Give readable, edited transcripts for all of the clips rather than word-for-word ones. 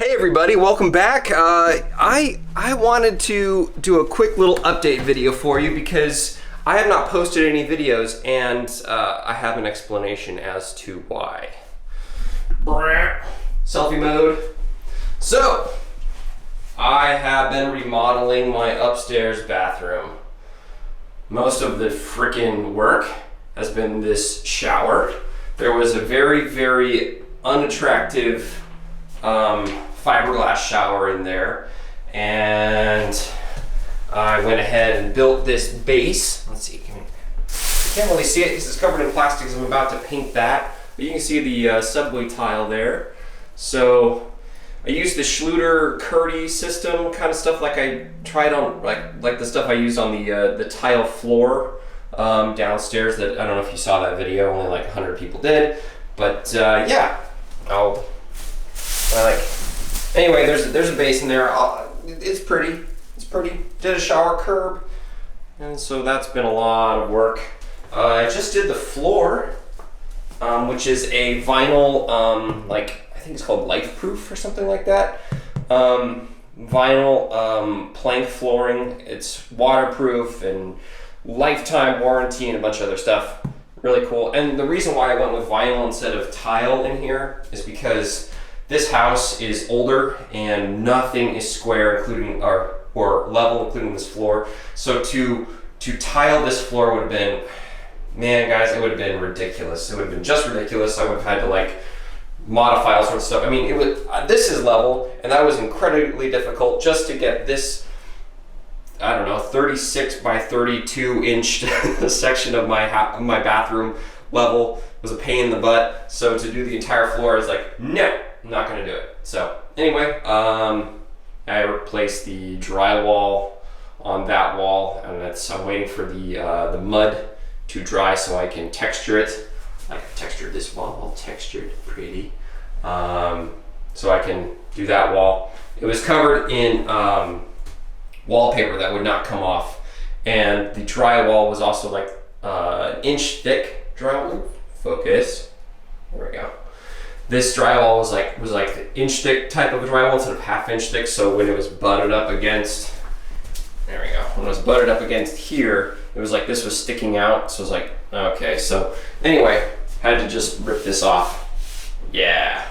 Hey everybody, welcome back. I wanted to do a quick little update video for you because I have not posted any videos and I have an explanation as to why. Selfie mode. So, I have been remodeling my upstairs bathroom. Most of the freaking work has been this shower. There was a very unattractive fiberglass shower in there, and I went ahead and built this base. Let's see, you can't really see it because it's covered in plastic because I'm about to paint that, but you can see the subway tile there. So I used the Schluter-Curdy system kind of stuff, like I tried on like the stuff I used on the tile floor downstairs. That I don't know if you saw that video, only like 100 people did, but yeah. Anyway, there's a base in there. It's pretty. Did a shower curb, and so that's been a lot of work. I just did the floor, which is a vinyl, I think it's called Life Proof or something like that. Vinyl plank flooring. It's waterproof and lifetime warranty and a bunch of other stuff. Really cool. And the reason why I went with vinyl instead of tile in here is because this house is older and nothing is square, including or level, including this floor. So to tile this floor would have been, man, guys, it would have been ridiculous. It would have been just ridiculous. I would have had to like modify all sorts of stuff. I mean, this is level, and that was incredibly difficult just to get this, I don't know, 36 by 32 inch section of my bathroom level was a pain in the butt. So to do the entire floor is like, no, I'm not gonna do it. So anyway, I replaced the drywall on that wall, and I'm waiting for the mud to dry so I can texture it. I can texture this wall, all textured, pretty. So I can do that wall. It was covered in wallpaper that would not come off, and the drywall was also like an inch thick drywall. Focus. There we go. This drywall was like the inch thick type of drywall instead of half inch thick. So when it was butted up against, there we go. When it was butted up against here, it was like this was sticking out. So it was like, okay. So anyway, had to just rip this off. Yeah.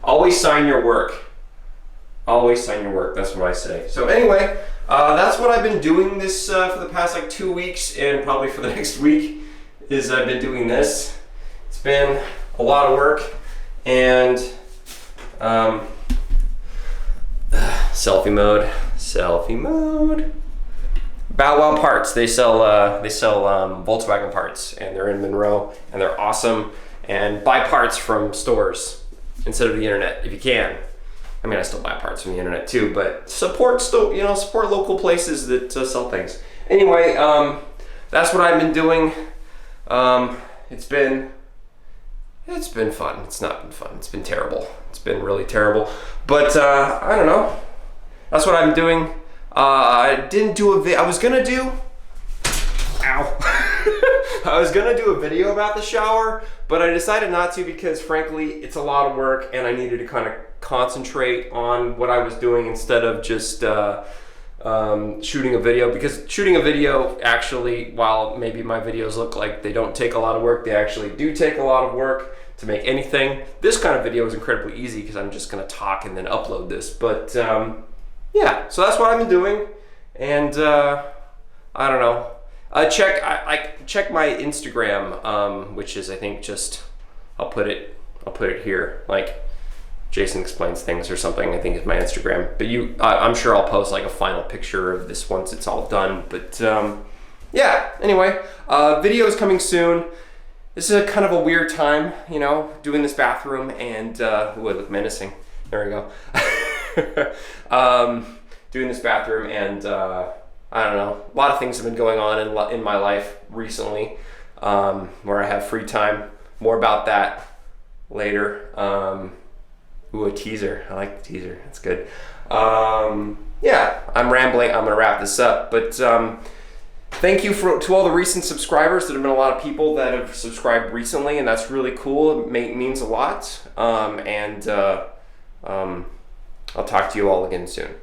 Always sign your work. Always sign your work. That's what I say. So anyway, that's what I've been doing this for the past like 2 weeks, and probably for the next week is I've been doing this. It's been a lot of work, and selfie mode. Bow Wow Parts. They sell Volkswagen parts, and they're in Monroe, and they're awesome. And buy parts from stores instead of the internet if you can. I mean, I still buy parts from the internet too, but support local places that sell things. Anyway, that's what I've been doing. It's been fun. It's not been fun. It's been terrible. It's been really terrible. But I don't know. That's what I'm doing. I didn't do a video. I was gonna do a video about the shower, but I decided not to because frankly, it's a lot of work, and I needed to kind of concentrate on what I was doing instead of just shooting a video, because shooting a video actually, while maybe my videos look like they don't take a lot of work, they actually do take a lot of work to make anything. This kind of video is incredibly easy because I'm just gonna talk and then upload this. But yeah, so that's what I've been doing, and I don't know. Check my Instagram, which is I think just I'll put it here, like Jason Explains Things or something. I think is my Instagram. But I'm sure I'll post like a final picture of this once it's all done. But yeah. Anyway, video is coming soon. This is a kind of a weird time, doing this bathroom, and it look menacing. There we go. Doing this bathroom, and I don't know. A lot of things have been going on in my life recently, where I have free time. More about that later. Ooh, a teaser. I like the teaser. That's good. Yeah, I'm rambling. I'm gonna wrap this up, but thank you to all the recent subscribers. There have been a lot of people that have subscribed recently, and that's really cool. It means a lot. I'll talk to you all again soon.